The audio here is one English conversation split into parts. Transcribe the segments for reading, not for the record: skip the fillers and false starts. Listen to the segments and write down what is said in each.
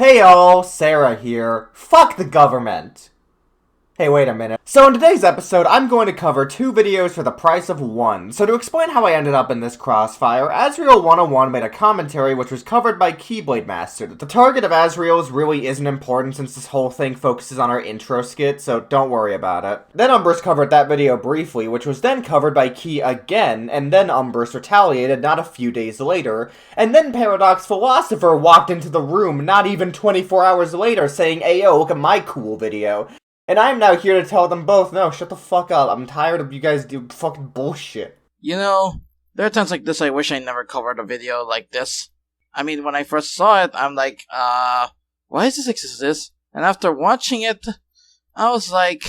Hey all, Cera here. Fuck the government. Hey, wait a minute. So in today's episode, I'm going to cover 2 videos for the price of 1. So to explain how I ended up in this crossfire, Asriel 101 made a commentary which was covered by Keyblade Master. The target of Asriel's really isn't important since this whole thing focuses on our intro skit, so don't worry about it. Then Umbrus covered that video briefly, which was then covered by Key again, and then Umbrus retaliated not a few days later, and then Philosopher walked into the room not even 24 hours later saying, "Ayo, look at my cool video." And I'm now here to tell them both, no, shut the fuck up. I'm tired of you guys doing fucking bullshit. You know, there are times like this I wish I never covered a video like this. I mean, when I first saw it, I'm like, why does this exist? And after watching it, I was like,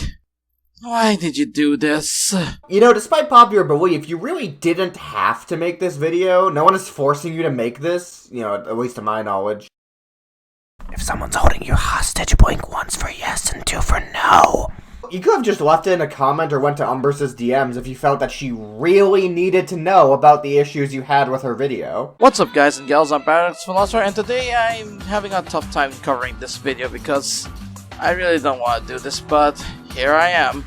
why did you do this? You know, despite popular belief, you really didn't have to make this video. No one is forcing you to make this, you know, at least to my knowledge. If someone's holding you hostage, blink once for yes and 2 for no. You could have just left it in a comment or went to Umbrus's DMs if you felt that she really needed to know about the issues you had with her video. What's up, guys and gals, I'm Paradoxical Philosopher, and today I'm having a tough time covering this video because I really don't want to do this, but here I am.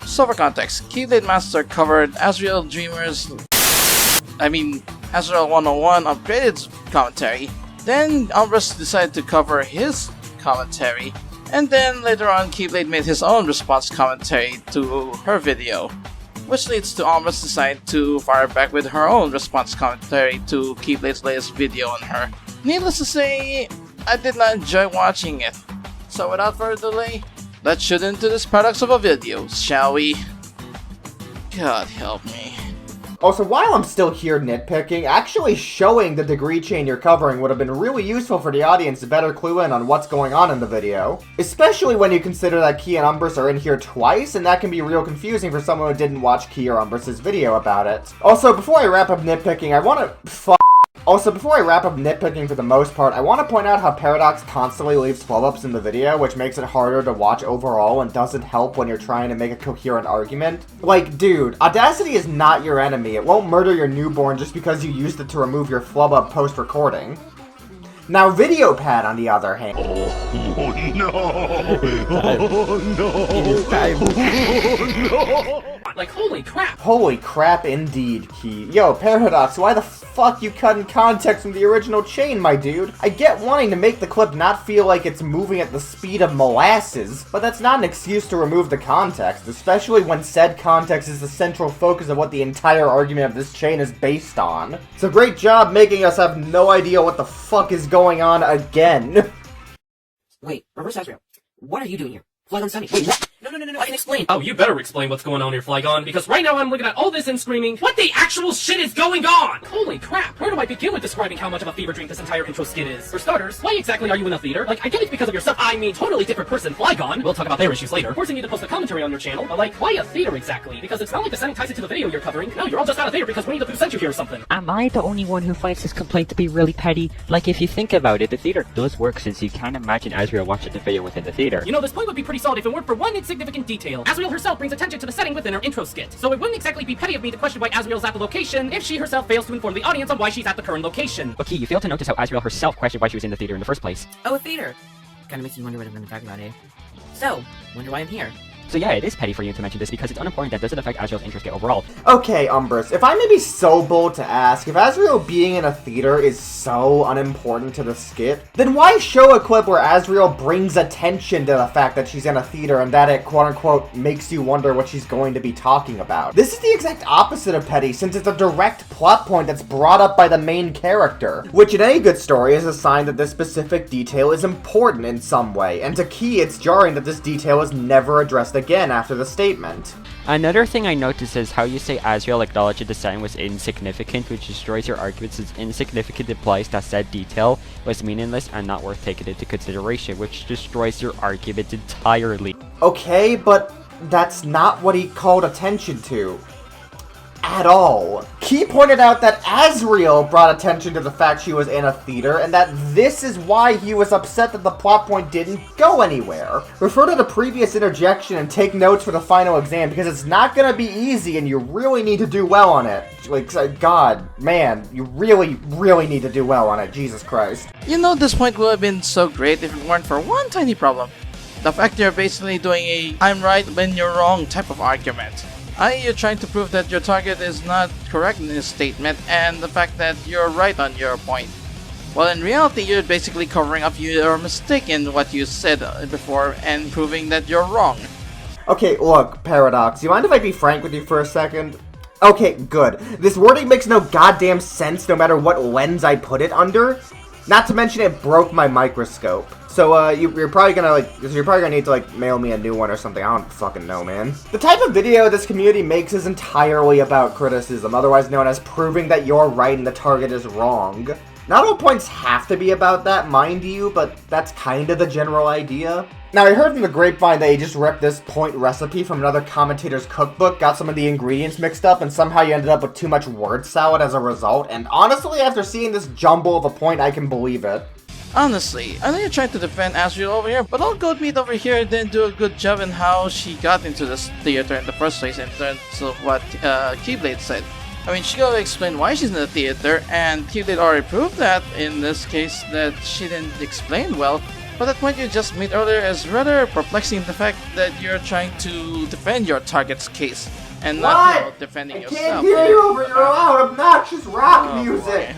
So for context, Keyblade Master covered Asriel 101 upgraded commentary. Then Umbrus decided to cover his commentary, and then later on Keyblade made his own response commentary to her video, which leads to Umbrus deciding to fire back with her own response commentary to Keyblade's latest video on her. Needless to say, I did not enjoy watching it. So without further delay, let's shoot into this paradox of a video, shall we? God help me. Also, while I'm still here nitpicking, actually showing the degree chain you're covering would have been really useful for the audience to better clue in on what's going on in the video. Especially when you consider that Key and Umbrus are in here twice, and that can be real confusing for someone who didn't watch Key or Umbrus's video about it. Also, before I wrap up nitpicking, Before I wrap up nitpicking for the most part, I want to point out how Paradox constantly leaves flub-ups in the video, which makes it harder to watch overall and doesn't help when you're trying to make a coherent argument. Like, dude, Audacity is not your enemy. It won't murder your newborn just because you used it to remove your flub-up post-recording. Now, VideoPad, on the other hand... Oh no! Oh no! It is time. Oh no! Like, holy crap! Holy crap indeed, Key. Yo, Paradox, why the fuck you cutting context from the original chain, my dude? I get wanting to make the clip not feel like it's moving at the speed of molasses, but that's not an excuse to remove the context, especially when said context is the central focus of what the entire argument of this chain is based on. So great job making us have no idea what the fuck is going on again. Wait, reverse Asriel. What are you doing here? Flygon sent me. Wait, what? No, I can explain. Oh, you better explain what's going on here, Flygon, because right now I'm looking at all this and screaming, what the actual shit is going on? Holy crap, where do I begin with describing how much of a fever dream this entire intro skit is? For starters, why exactly are you in a theater? Like, I get it's because of your stuff. I mean, totally different person, Flygon. We'll talk about their issues later. Forcing you to post a commentary on your channel, but like, why a theater exactly? Because it's not like the setting ties into the video you're covering. No, you're all just out of theater because Winnie the Pooh sent you here or something. Am I the only one who finds this complaint to be really petty? Like, if you think about it, the theater does work since you can't imagine Asriel watching the video within the theater. You know, this point would be pretty solid if it weren't for one insignificant detail. Asriel herself brings attention to the setting within her intro skit. So it wouldn't exactly be petty of me to question why Asriel's at the location if she herself fails to inform the audience on why she's at the current location. Okay, you fail to notice how Asriel herself questioned why she was in the theater in the first place. Oh, a theater. Kinda makes you wonder what I'm gonna talk about, eh? So, wonder why I'm here. So yeah, it is petty for you to mention this because it's unimportant that doesn't affect Asriel's interest overall. Okay, Umbrus, if I may be so bold to ask, if Asriel being in a theater is so unimportant to the skit, then why show a clip where Asriel brings attention to the fact that she's in a theater and that it, quote-unquote, makes you wonder what she's going to be talking about? This is the exact opposite of petty, since it's a direct plot point that's brought up by the main character, which in any good story is a sign that this specific detail is important in some way, and to Key, it's jarring that this detail is never addressed again after the statement. Another thing I noticed is how you say Asriel acknowledged the design was insignificant, which destroys your argument since insignificant implies that said detail was meaningless and not worth taking into consideration, which destroys your argument entirely. Okay, but that's not what he called attention to. at all. He pointed out that Azrael brought attention to the fact she was in a theater, and that this is why he was upset that the plot point didn't go anywhere. Refer to the previous interjection and take notes for the final exam, because it's not gonna be easy and you really need to do well on it. Like, God, man, you really, really need to do well on it, Jesus Christ. You know, this point would have been so great if it weren't for one tiny problem. The fact you're basically doing a I'm right when you're wrong type of argument. You're trying to prove that your target is not correct in his statement, and the fact that you're right on your point. Well, in reality, you're basically covering up your mistake in what you said before and proving that you're wrong. Okay, look, Paradox, you mind if I be frank with you for a second? Okay, good. This wording makes no goddamn sense no matter what lens I put it under. Not to mention it broke my microscope. So, you're probably gonna need to, mail me a new one or something. I don't fucking know, man. The type of video this community makes is entirely about criticism, otherwise known as proving that you're right and the target is wrong. Not all points have to be about that, mind you, but that's kind of the general idea. Now, I heard from the grapevine that he just ripped this point recipe from another commentator's cookbook, got some of the ingredients mixed up, and somehow you ended up with too much word salad as a result, and honestly, after seeing this jumble of a point, I can believe it. Honestly, I know you're trying to defend Azrael over here, but I'll go meet over here didn't do a good job in how she got into this theater in the first place in terms of what Keyblade said. I mean, she gotta explain why she's in the theater, and Keyblade already proved that in this case that she didn't explain well. But that point you just made earlier is rather perplexing in the fact that you're trying to defend your target's case and not defending yourself. I can't hear you over your loud, obnoxious rock music!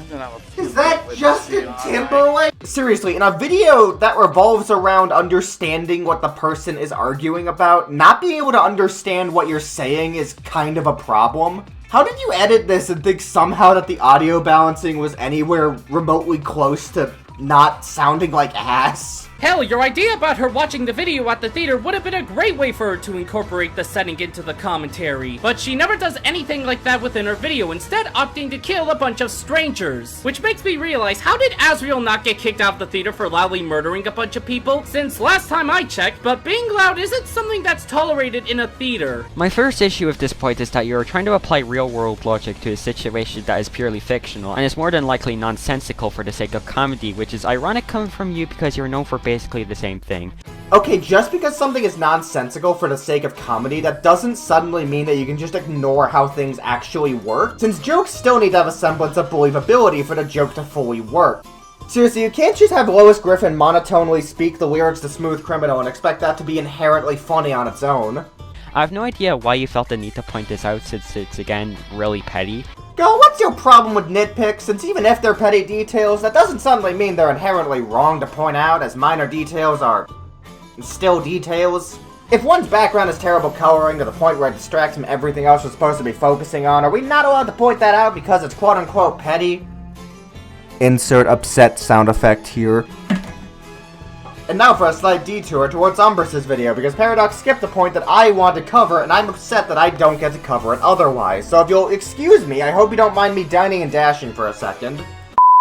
Is that Justin Timberlake? Seriously, in a video that revolves around understanding what the person is arguing about, not being able to understand what you're saying is kind of a problem. How did you edit this and think somehow that the audio balancing was anywhere remotely close to not sounding like ass? Hell, your idea about her watching the video at the theater would have been a great way for her to incorporate the setting into the commentary. But she never does anything like that within her video, instead opting to kill a bunch of strangers. Which makes me realize, how did Azrael not get kicked out of the theater for loudly murdering a bunch of people? Since last time I checked, but being loud isn't something that's tolerated in a theater. My first issue with this point is that you're trying to apply real-world logic to a situation that is purely fictional, and is more than likely nonsensical for the sake of comedy, which is ironic coming from you because you're known for basically the same thing. Okay, just because something is nonsensical for the sake of comedy, that doesn't suddenly mean that you can just ignore how things actually work, since jokes still need to have a semblance of believability for the joke to fully work. Seriously, you can't just have Lois Griffin monotonely speak the lyrics to Smooth Criminal and expect that to be inherently funny on its own. I have no idea why you felt the need to point this out since it's, again, really petty. Girl, what's your problem with nitpicks? Since even if they're petty details, that doesn't suddenly mean they're inherently wrong to point out, as minor details are still details. If one's background is terrible coloring to the point where it distracts from everything else we're supposed to be focusing on, are we not allowed to point that out because it's quote-unquote petty? Insert upset sound effect here. And now for a slight detour towards Umbrus' video, because Paradox skipped the point that I want to cover, and I'm upset that I don't get to cover it otherwise. So if you'll excuse me, I hope you don't mind me dining and dashing for a second.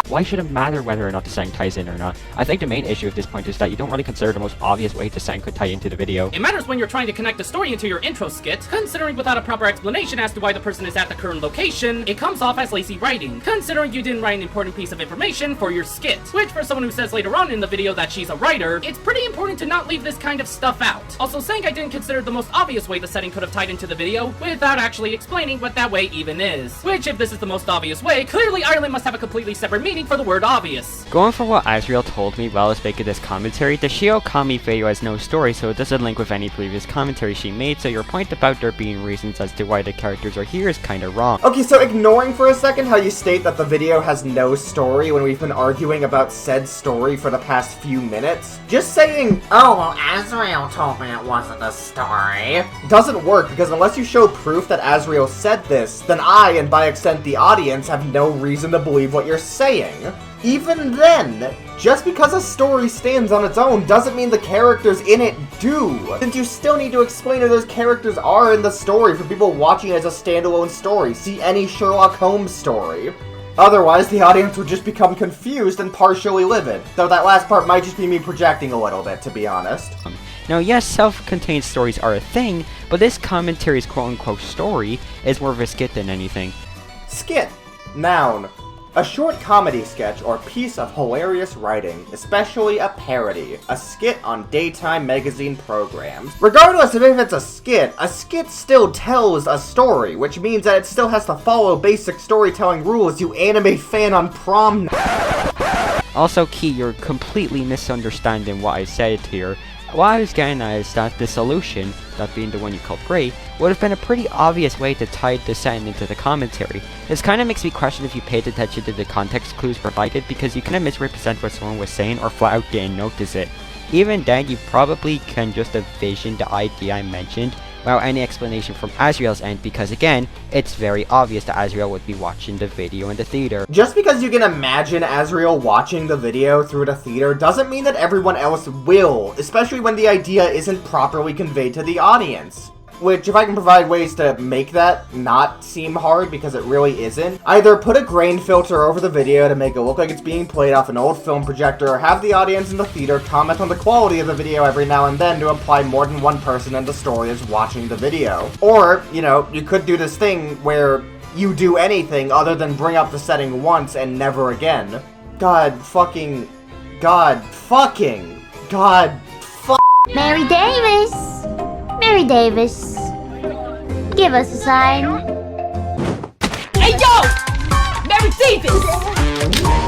Why should it matter whether or not the setting ties in or not? I think the main issue of this point is that you don't really consider the most obvious way the setting could tie into the video. It matters when you're trying to connect the story into your intro skit, considering without a proper explanation as to why the person is at the current location, it comes off as lazy writing, considering you didn't write an important piece of information for your skit. Which, for someone who says later on in the video that she's a writer, it's pretty important to not leave this kind of stuff out. Also, saying I didn't consider the most obvious way the setting could have tied into the video, without actually explaining what that way even is. Which, if this is the most obvious way, clearly Ireland must have a completely separate meaning for the word obvious. Going from what Azrael told me while I was making this commentary, the Shio-Kami video has no story, so it doesn't link with any previous commentary she made, so your point about there being reasons as to why the characters are here is kinda wrong. Okay, so ignoring for a second how you state that the video has no story when we've been arguing about said story for the past few minutes, just saying, oh, well, Azrael told me it wasn't a story, doesn't work, because unless you show proof that Azrael said this, then I, and by extent the audience, have no reason to believe what you're saying. Even then, just because a story stands on its own doesn't mean the characters in it do, since you still need to explain who those characters are in the story for people watching it as a standalone story. See any Sherlock Holmes story. Otherwise, the audience would just become confused and partially livid, though that last part might just be me projecting a little bit, to be honest. Now yes, self-contained stories are a thing, but this commentary's quote-unquote story is more of a skit than anything. Skit. Noun. A short comedy sketch or piece of hilarious writing, especially a parody, a skit on daytime magazine programs. Regardless of if it's a skit still tells a story, which means that it still has to follow basic storytelling rules, you anime fan on prom. Also, Key, you're completely misunderstanding what I said here. What I was getting at is that the solution, that being the one you called great, would have been a pretty obvious way to tie the setting into the commentary. This kind of makes me question if you paid attention to the context clues provided, because you kind of misrepresent what someone was saying or flat out didn't notice it. Even then, you probably can just envision the idea I mentioned without any explanation from Azriel's end, because again, it's very obvious that Azriel would be watching the video in the theater. Just because you can imagine Azriel watching the video through the theater doesn't mean that everyone else will, especially when the idea isn't properly conveyed to the audience. Which, if I can provide ways to make that not seem hard, because it really isn't, either put a grain filter over the video to make it look like it's being played off an old film projector, or have the audience in the theater comment on the quality of the video every now and then to imply more than one person in the story is watching the video. Or, you know, you could do this thing where you do anything other than bring up the setting once and never again. God. Mary Davis! Mary Davis, give us a sign. Hey yo! Mary Davis!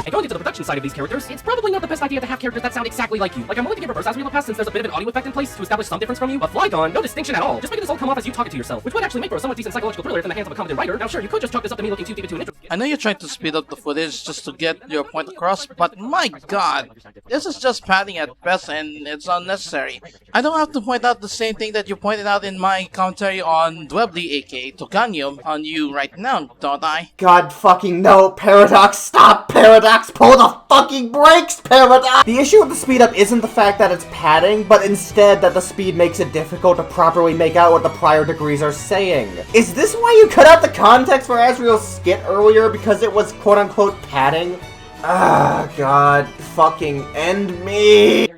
And going into the production side of these characters, it's probably not the best idea to have characters that sound exactly like you. Like, I'm willing to give reverse Azriel a pass since there's a bit of an audio effect in place to establish some difference from you, but Flygon, no distinction at all. Just making this all come off as you talking to yourself, which would actually make for a somewhat decent psychological thriller in the hands of a competent writer. Now sure, you could just chalk this up to me looking too deep into an intro. I know you're trying to speed up the footage just to get your point across, but my god, this is just padding at best and it's unnecessary. I don't have to point out the same thing that you pointed out in my commentary on Dwebly aka Toganium on you right now, don't I? God fucking no, Paradox, stop, Paradox, pull the fucking brakes, Paradox! The issue with the speed up isn't the fact that it's padding, but instead that the speed makes it difficult to properly make out what the prior degrees are saying. Is this why you cut out the context for Azriel's skit earlier, because it was quote-unquote padding? Ah, God, fucking end me!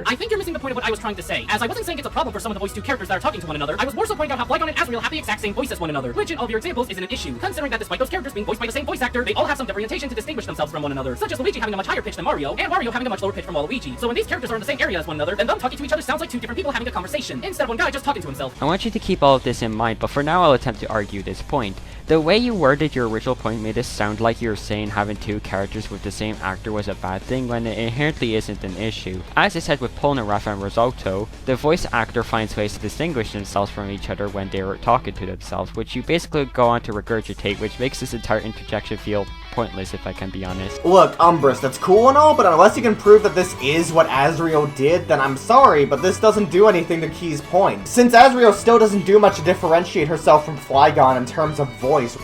I think you're missing the point of what I was trying to say. As I wasn't saying it's a problem for someone to voice two characters that are talking to one another, I was more so pointing out how Flygon and Azriel have the exact same voice as one another, which in all of your examples isn't an issue, considering that despite those characters being voiced by the same voice actor, they all have some differentiation to distinguish themselves from one another, such as Luigi having a much higher pitch than Mario, and Mario having a much lower pitch from Waluigi. So when these characters are in the same area as one another, then them talking to each other sounds like two different people having a conversation, instead of one guy just talking to himself. I want you to keep all of this in mind, but for now I'll attempt to argue this point. The way you worded your original point made it sound like you were saying having two characters with the same actor was a bad thing, when it inherently isn't an issue. As I said with Polnareff and Risotto, the voice actor finds ways to distinguish themselves from each other when they're talking to themselves, which you basically go on to regurgitate, which makes this entire interjection feel pointless, if I can be honest. Look, Umbrus, that's cool and all, but unless you can prove that this is what Azriel did, then I'm sorry, but this doesn't do anything to Key's point. Since Azriel still doesn't do much to differentiate herself from Flygon in terms of voice,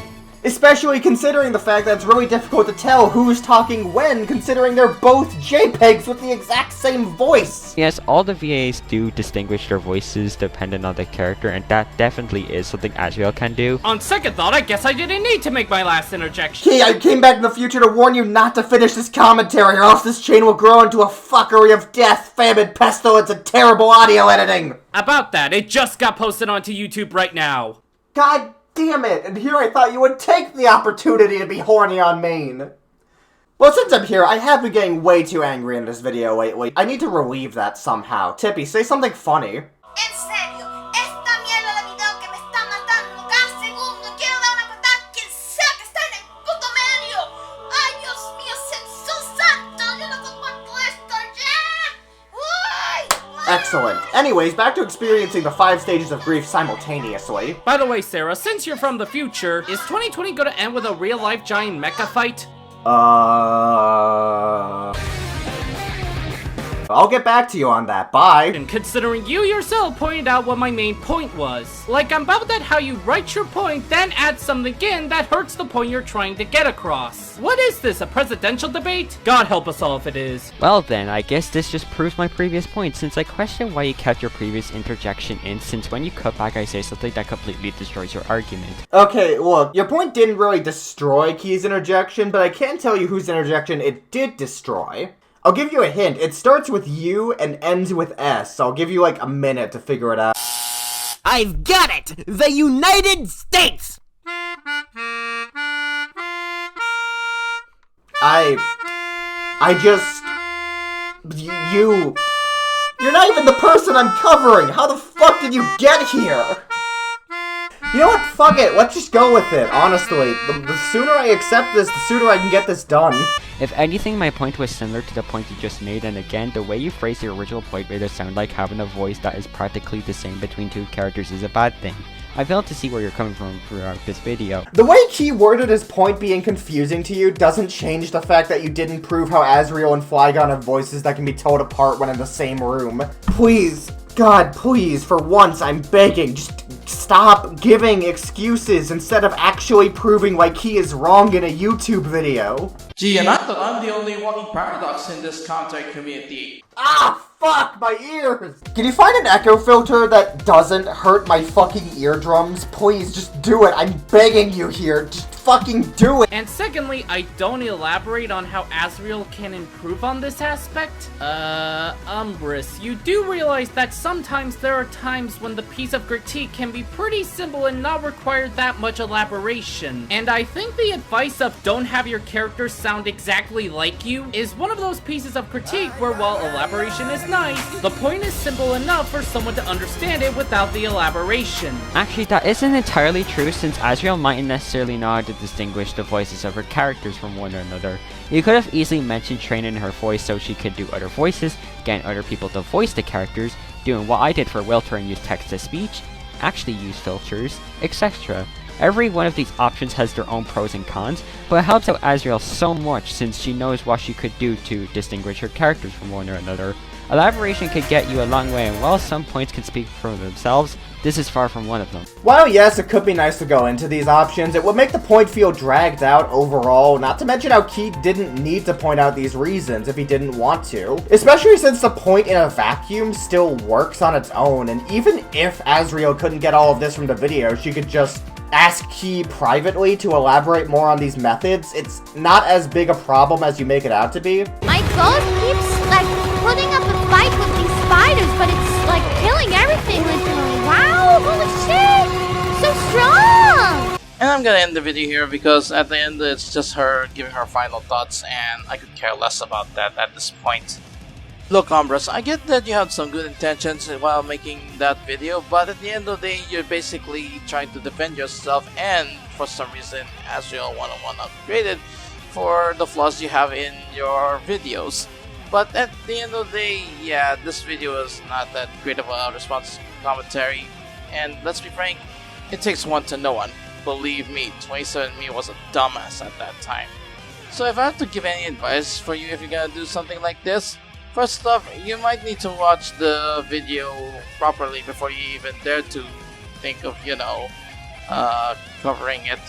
especially considering the fact that it's really difficult to tell who's talking when, considering they're both JPEGs with the exact same voice! Yes, all the VAs do distinguish their voices dependent on the character, and that definitely is something Azriel can do. On second thought, I guess I didn't need to make my last interjection. Key, I came back in the future to warn you not to finish this commentary, or else this chain will grow into a fuckery of death, famine, pestilence, and terrible audio editing! About that, it just got posted onto YouTube right now. God damn it, and here I thought you would take the opportunity to be horny on main. Well, since I'm here, I have been getting way too angry in this video lately. I need to relieve that somehow. Tippy, say something funny. En serio, esta mierda de video que me está matando cada segundo. Quiero dar una patada a quien sea que está en el puto medio. Ay, Dios mío, Jesús santo, yo no soporto esto ya. Uy. Excellent. Anyways, back to experiencing the 5 stages of grief simultaneously. By the way, Sarah, since you're from the future, is 2020 gonna end with a real-life giant mecha fight? I'll get back to you on that. Bye. And considering you yourself pointed out what my main point was. Like, I'm about that how you write your point, then add something in that hurts the point you're trying to get across. What is this, a presidential debate? God help us all if it is. Well then, I guess this just proves my previous point, since I question why you kept your previous interjection in, since when you cut back I say something that completely destroys your argument. Okay, look, your point didn't really destroy Key's interjection, but I can tell you whose interjection it did destroy. I'll give you a hint. It starts with U and ends with S. So I'll give you like a minute to figure it out. I've got it! The United States! You're not even the person I'm covering! How the fuck did you get here? You know what? Fuck it. Let's just go with it, honestly. The sooner I accept this, the sooner I can get this done. If anything, my point was similar to the point you just made, and again, the way you phrased your original point made it sound like having a voice that is practically the same between two characters is a bad thing. I failed to see where you're coming from throughout this video. The way he worded his point being confusing to you doesn't change the fact that you didn't prove how Azrael and Flygon have voices that can be told apart when in the same room. Please, God, please, for once, I'm begging, just stop giving excuses instead of actually proving like he is wrong in a YouTube video. Gee, and I thought I'm the only walking paradox in this commentary community. Ah, fuck, my ears! Can you find an echo filter that doesn't hurt my fucking eardrums? Please, just do it. I'm begging you here. Just fucking do it. And secondly, I don't elaborate on how Azrael can improve on this aspect. Umbrus, you do realize that sometimes there are times when the piece of critique can be pretty simple and not require that much elaboration. And I think the advice of don't have your characters sound exactly like you is one of those pieces of critique where while elaboration is nice, the point is simple enough for someone to understand it without the elaboration. Actually, that isn't entirely true, since Azrael mightn't necessarily know how to distinguish the voices of her characters from one another. You could have easily mentioned training her voice so she could do other voices, getting other people to voice the characters, doing what I did for Wilter and use text-to-speech, actually use filters, etc. Every one of these options has their own pros and cons, but it helps out Azrael so much since she knows what she could do to distinguish her characters from one another. Elaboration could get you a long way, and while some points can speak for themselves, this is far from one of them. While yes, it could be nice to go into these options, it would make the point feel dragged out overall, not to mention how Keith didn't need to point out these reasons if he didn't want to. Especially since the point in a vacuum still works on its own, and even if Azrael couldn't get all of this from the video, she could just ask Key privately to elaborate more on these methods. It's not as big a problem as you make it out to be. My goat keeps, like, putting up a fight with these spiders, but it's, like, killing everything literally. Wow, holy shit! So strong! And I'm gonna end the video here because at the end it's just her giving her final thoughts and I could care less about that at this point. Look, Umbrus, I get that you had some good intentions while making that video, but at the end of the day, you're basically trying to defend yourself, and for some reason, Azrael 101 upgraded for the flaws you have in your videos. But at the end of the day, yeah, this video is not that great of a response commentary, and let's be frank, it takes one to know one. Believe me, 27me was a dumbass at that time. So if I have to give any advice for you if you're gonna do something like this, first off, you might need to watch the video properly before you even dare to think of, covering it.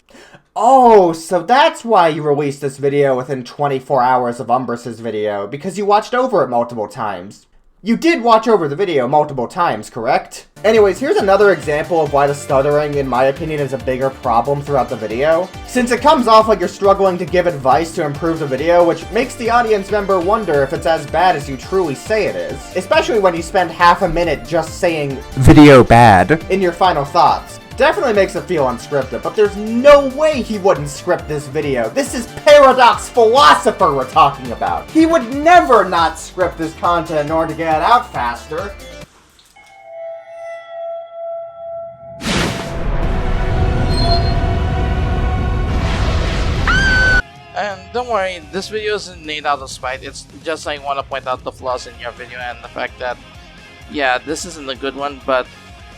Oh, so that's why you released this video within 24 hours of Umbrus's video, because you watched over it multiple times. You did watch over the video multiple times, correct? Anyways, here's another example of why the stuttering, in my opinion, is a bigger problem throughout the video. Since it comes off like you're struggling to give advice to improve the video, which makes the audience member wonder if it's as bad as you truly say it is. Especially when you spend half a minute just saying, "video bad," in your final thoughts. Definitely makes it feel unscripted, but there's no way he wouldn't script this video. This is Paradox Philosopher we're talking about. He would never not script this content in order to get it out faster. And don't worry, this video isn't made out of spite, it's just I want to point out the flaws in your video and the fact that, yeah, this isn't a good one, but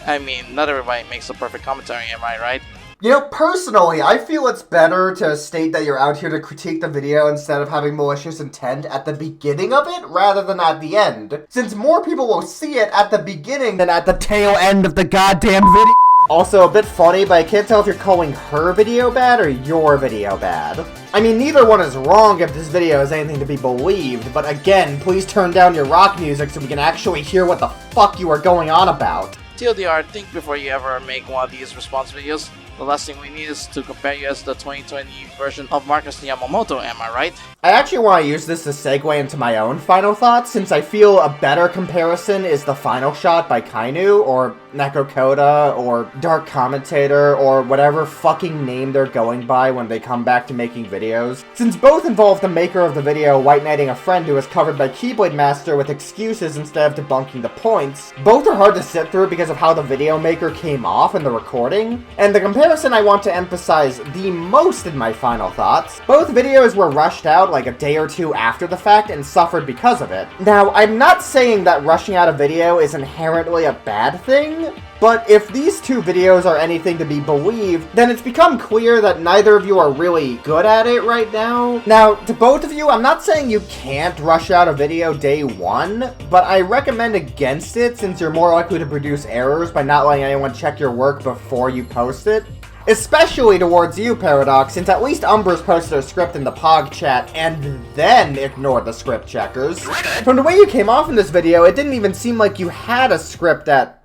I mean, not everybody makes a perfect commentary, am I right? You know, personally, I feel it's better to state that you're out here to critique the video instead of having malicious intent at the beginning of it, rather than at the end. Since more people will see it at the beginning than at the tail end of the goddamn video. Also, a bit funny, but I can't tell if you're calling her video bad or your video bad. I mean, neither one is wrong if this video is anything to be believed, but again, please turn down your rock music so we can actually hear what the fuck you are going on about. TLDR, think before you ever make one of these response videos. The last thing we need is to compare you as the 2020 version of Marcus Yamamoto, am I right? I actually want to use this to segue into my own final thoughts, since I feel a better comparison is the final shot by Kainu, or Nekokoda, or Dark Commentator, or whatever fucking name they're going by when they come back to making videos. Since both involve the maker of the video white knighting a friend who was covered by Keyblade Master with excuses instead of debunking the points, both are hard to sit through because of how the video maker came off in the recording, and the comparison I want to emphasize the most in my final thoughts, both videos were rushed out like a day or two after the fact and suffered because of it. Now, I'm not saying that rushing out a video is inherently a bad thing, but if these two videos are anything to be believed, then it's become clear that neither of you are really good at it right now. Now, to both of you, I'm not saying you can't rush out a video day one, but I recommend against it since you're more likely to produce errors by not letting anyone check your work before you post it. Especially towards you, Paradox, since at least Umbrus posted a script in the Pog chat and then ignored the script checkers. From the way you came off in this video, it didn't even seem like you had a script at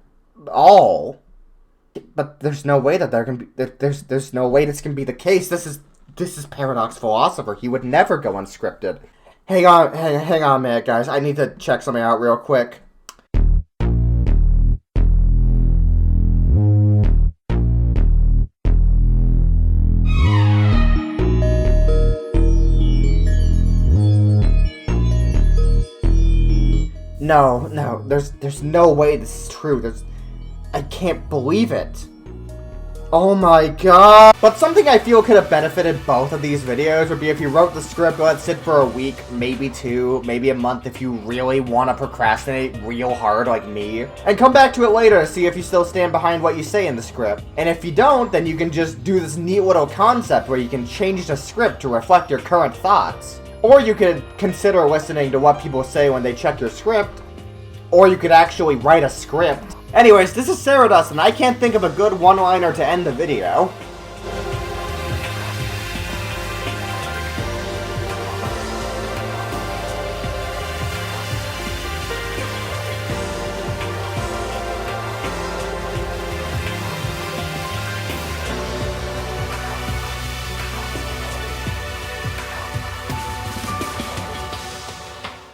all. But there's no way that there can be there's no way this can be the case. This is Paradox Philosopher. He would never go unscripted. Hang on a minute, guys. I need to check something out real quick. No, there's no way this is true. I can't believe it. Oh my god. But something I feel could have benefited both of these videos would be if you wrote the script, let it sit for a week, maybe two, maybe a month if you really want to procrastinate real hard like me, and come back to it later to see if you still stand behind what you say in the script. And if you don't, then you can just do this neat little concept where you can change the script to reflect your current thoughts. Or you could consider listening to what people say when they check your script, or you could actually write a script. Anyways, this is Ceradust, and I can't think of a good one-liner to end the video.